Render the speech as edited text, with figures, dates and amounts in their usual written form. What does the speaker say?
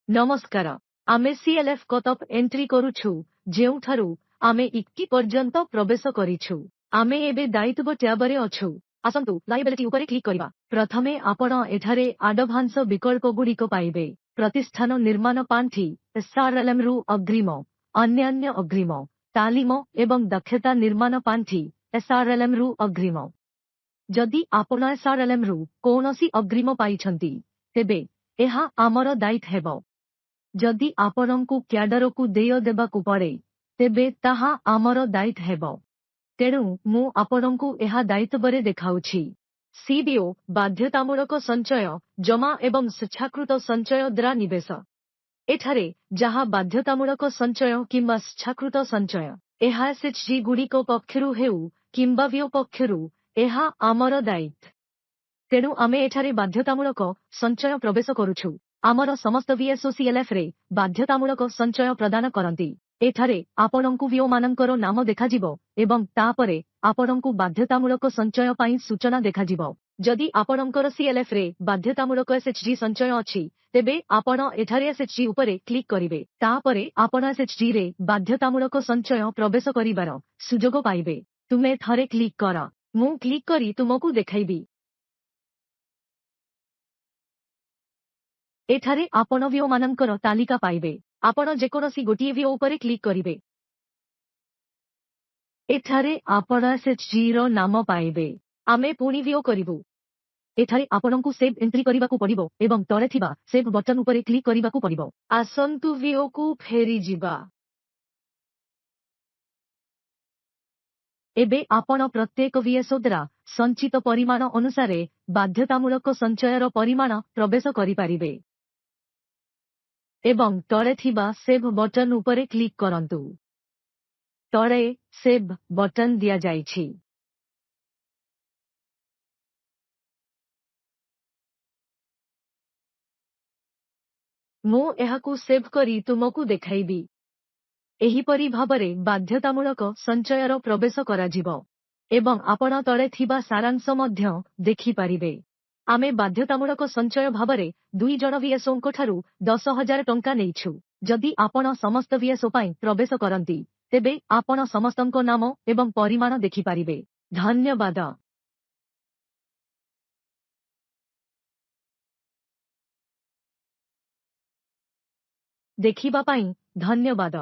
नमस्कार। आमे CLF cutoff entry करुछु जेउठारु आमे 21 पर्यंत प्रवेश करिछु। आमे एबे दायित्व ट्याबरे अछु। आसंतु लायबिलिटी उपरे क्लिक करिबा। प्रथमे आपण एठारे एडभांस विकल्प गुड़िक पाइबे। प्रतिष्ठान निर्माण पांठी एसआरएलएम रु अग्रिम, अन्यान्य अग्रिम, तालीम एवं दक्षता निर्माण पांठी एसआरएलएम रु अग्रिम। जदि आपण एसआरएलएम रु कोनोसी अग्रिम पाइछंती तेबे एहा आमर दायित्व हेबो। जदि आपणंकु क्याडरकु देय देबाकु पड़े तेबे ताहा आमर दायित्व हेबो। तेणु मु आपणंकु एहा दायित्वरे देखाउछि। सीडीओ बाध्यतामूलक संचय जमा एवं स्वेच्छाकृत संचय द्वारा निवेश। एठारे जहा बाध्यतामूलक संचय किंबा स्वेच्छाकृत संचय एहा एसएचजी गुड़िक पक्षरु हेउ किंबा व्यय पक्षरु एहा आमर दायित्व। तेणु आमे एठारे बाध्यतामूलक संचय प्रवेश करुछु। आमर समस्त वीएसओ सीएलएफ रे बाध्यतामूलक संचय प्रदान करंती। एठारे आपणंकु व्यय मानकर नाम देखाजिबो एवं तापरे आपणंकु बाध्यतामूलक संचय पाई सूचना देखाजिबो। जदि आपणंकर सीएलएफ रे बाध्यतामूलक एसएचजी संचय अछि तेबे आपण एठारे एसएचजी उपरे क्लिक करिवे। तापरे आपण एसएचजी रे बाध्यतामूलक संचय प्रवेश करिबार सुजोग पाइबे। तुमे थरे क्लिक कर। मु क्लिक करी तुमकु देखाइबी। एठारे आपण व्यय मानकर तालिका पाइबे। आपण जेकोनोसी गोटिए व्यय उपरे क्लिक करिवे। एठारे आपण एसएचजी रो नाम पाइबे। आमे पुणी व्यय करिवु। एठारे आपणंकु सेव एंट्री करिबाकु पड़िबो एवं तळे थिबा सेव बटन उपरे क्लिक करिबाकु पड़िबो। आसंतु व्यय को फेरी जिबा। एबे आपण प्रत्येक वीएसओ द्वारा संचित परिमाण अनुसारे बाध्यतामूलक संचयर परिमाण प्रवेश करि पारिबे। एवं तळे थिबा सेव बटन उपरे क्लिक करंतु। तळे सेव बटन दिया जाइछि। मु एहाकु सेव करी तुमकु देखाइबी। एहिपरि भाबरे बाध्यतामूलक संचयर प्रवेश कराजिबो एवं आपण तळे थिबा सारांश मध्य देखि पारिबे। आमे बाध्यतामूलक संचय भाबरे 2 जण वीएसओंको ठारू 10,000 टंका नेइछु। जदि आपण समस्त वीएसओ पाई प्रवेश करंती तेबे आपण समस्तंको नाम एवं परिमाण देखि पारिबे। धन्यवाद। देखिबा पाई धन्यवाद।